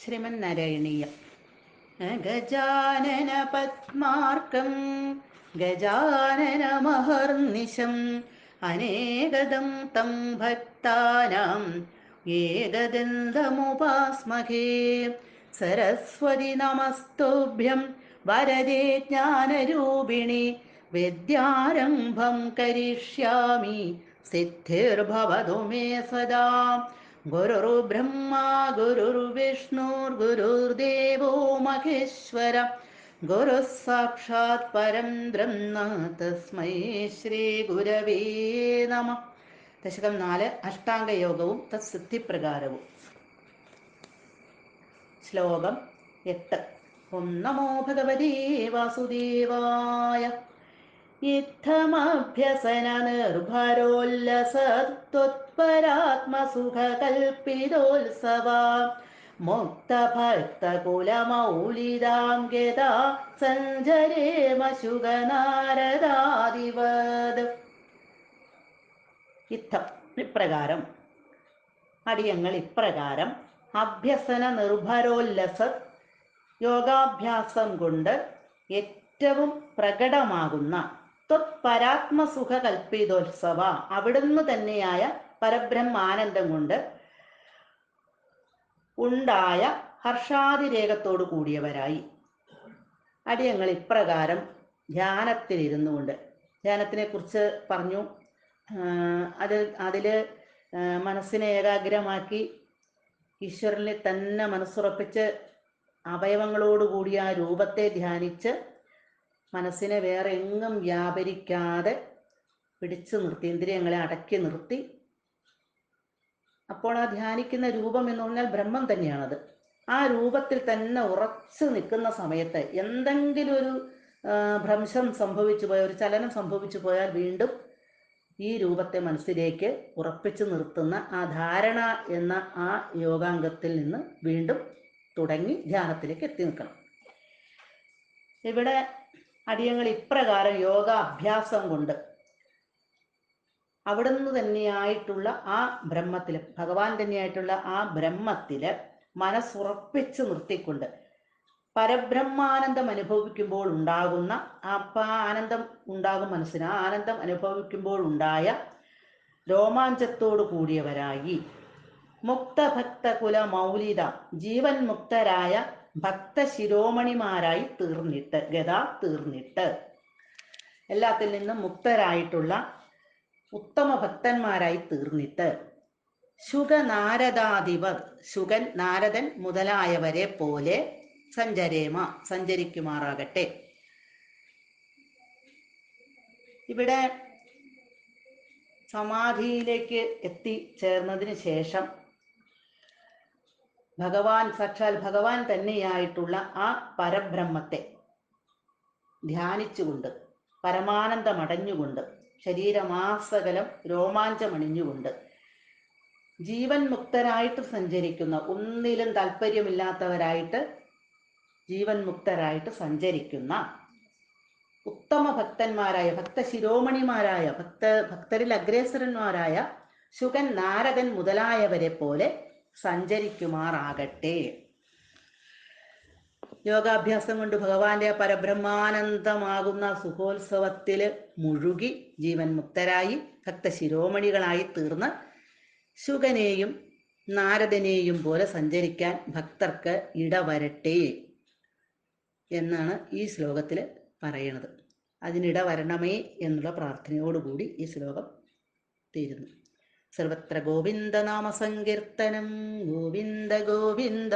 ശ്രീമന്നാരായണീയം. ഗജാനന പത്മാർക്കം ഗജാനനമഹർനിശം അനേകദം തം ഭക്താനാം ഏകദന്തമുപാസ്മഹേ. സരസ്വതി നമസ്തുഭ്യം വരദേ ജ്ഞാനരൂപിണി വിദ്യാരംഭം കരിഷ്യാമി സിദ്ധിർഭവതു മേ സദാ. ഗുരുർബ്രഹ്മാ ഗുരുർവിഷ്ണുർഗുരുർദേവോ മഹേശ്വര ഗുരുഃ സാക്ഷാത് പരം ബ്രഹ്മ തസ്മൈ ശ്രീ ഗുരവേ നമഃ. ദശകം 4 അഷ്ടാംഗയോഗവും തത്സിദ്ധിപ്രകാരവും. ശ്ലോകം 8. ഓം നമോ ഭഗവതേ വാസുദേവായ. ഇത്തമഭ്യസന നിർഭരോല്ലസത്വത്പരാത്മസുഖകൽപ്പിതോത്സവ മുക്തഭക്തകുലമൗലിതാം ഗതാ സഞ്ജരേമശുഗനാരദാദിവത്. ഇത്തം ഇപ്രകാരം, അടിയങ്ങൾ ഇപ്രകാരം അഭ്യസന നിർഭരോല്ലസ യോഗാഭ്യാസം കൊണ്ട് ഏറ്റവും പ്രകടമാകുന്ന ത്വത്പരാത്മസുഖ കൽപ്പിതോത്സവ അവിടുന്ന് തന്നെയായ പരബ്രഹ്മാനന്ദം കൊണ്ട് ഉണ്ടായ ഹർഷാതിരേകത്തോടു കൂടിയവരായി അടിയങ്ങൾ ഇപ്രകാരം ധ്യാനത്തിലിരുന്നു കൊണ്ട്, ധ്യാനത്തിനെ കുറിച്ച് പറഞ്ഞു. അതില് മനസ്സിനെ ഏകാഗ്രമാക്കി ഈശ്വരനെ തന്നെ മനസ്സുറപ്പിച്ച് അവയവങ്ങളോടുകൂടി ആ രൂപത്തെ ധ്യാനിച്ച് മനസ്സിനെ വേറെ എങ്ങും വ്യാപരിക്കാതെ പിടിച്ചു നിർത്തി, ഇന്ദ്രിയങ്ങളെ അടക്കി നിർത്തി. അപ്പോൾ ആ ധ്യാനിക്കുന്ന രൂപം എന്ന് പറഞ്ഞാൽ ബ്രഹ്മം തന്നെയാണത്. ആ രൂപത്തിൽ തന്നെ ഉറച്ചു നിൽക്കുന്ന സമയത്ത് എന്തെങ്കിലും ഒരു ഭ്രംശം സംഭവിച്ചു പോയാൽ, ഒരു ചലനം സംഭവിച്ചു പോയാൽ വീണ്ടും ഈ രൂപത്തെ മനസ്സിലേക്ക് ഉറപ്പിച്ചു നിർത്തുന്ന ആ ധാരണ എന്ന ആ യോഗാംഗത്തിൽ നിന്ന് വീണ്ടും തുടങ്ങി ധ്യാനത്തിലേക്ക് എത്തി നിൽക്കണം. ഇവിടെ അടിയങ്ങൾ ഇപ്രകാരം യോഗാഭ്യാസം കൊണ്ട് അവിടുന്ന് തന്നെയായിട്ടുള്ള ആ ബ്രഹ്മത്തില്, ഭഗവാൻ തന്നെയായിട്ടുള്ള ആ ബ്രഹ്മത്തില് മനസ്സുറപ്പിച്ച് നിർത്തിക്കൊണ്ട് പരബ്രഹ്മാനന്ദം അനുഭവിക്കുമ്പോൾ ഉണ്ടാകുന്ന ആ ആനന്ദം ഉണ്ടാകും മനസ്സിന്. ആ ആനന്ദം അനുഭവിക്കുമ്പോൾ ഉണ്ടായ രോമാഞ്ചത്തോടു കൂടിയവരായി മുക്തഭക്ത കുല മൗലിത ജീവൻ മുക്തരായ ഭക്തശിരോമണിമാരായി തീർന്നിട്ട്, ഗതാ തീർന്നിട്ട്, എല്ലാത്തിൽ നിന്നും മുക്തരായിട്ടുള്ള ഉത്തമ ഭക്തന്മാരായി തീർന്നിട്ട്, ശുഗനാരദാധിപർ ശുഗൻ നാരദൻ മുതലായവരെ പോലെ സഞ്ചരേമ സഞ്ചരിക്കുമാറാകട്ടെ. ഇവിടെ സമാധിയിലേക്ക് എത്തിച്ചേർന്നതിന് ശേഷം ഭഗവാൻ, സാക്ഷാൽ ഭഗവാൻ തന്നെയായിട്ടുള്ള ആ പരബ്രഹ്മത്തെ ധ്യാനിച്ചുകൊണ്ട് പരമാനന്ദമടഞ്ഞുകൊണ്ട് ശരീരമാസകലം രോമാഞ്ചമണിഞ്ഞുകൊണ്ട് ജീവൻ മുക്തരായിട്ട് സഞ്ചരിക്കുന്ന, ഒന്നിലും താല്പര്യമില്ലാത്തവരായിട്ട് ജീവൻ മുക്തരായിട്ട് സഞ്ചരിക്കുന്ന ഉത്തമ ഭക്തന്മാരായ ഭക്തശിരോമണിമാരായ ഭക്തരിൽ അഗ്രേസരന്മാരായ ശുഗൻ നാരദൻ മുതലായവരെ പോലെ സഞ്ചരിക്കുമാറാകട്ടെ. യോഗാഭ്യാസം കൊണ്ട് ഭഗവാന്റെ പരബ്രഹ്മാനന്ദമാകുന്ന സുഖോത്സവത്തില് മുഴുകി ജീവൻ മുക്തരായി ഭക്തശിരോമണികളായി തീർന്ന് ശുഗനെയും നാരദനെയും പോലെ സഞ്ചരിക്കാൻ ഭക്തർക്ക് ഇടവരട്ടെ എന്നാണ് ഈ ശ്ലോകത്തിൽ പറയണത്. അതിനിട വരണമേ എന്നുള്ള പ്രാർത്ഥനയോടുകൂടി ഈ ശ്ലോകം തീരുന്നു. സർവത്ര ഗോവിന്ദ നാമ സങ്കീർത്തനം. ഗോവിന്ദ ഗോവിന്ദ.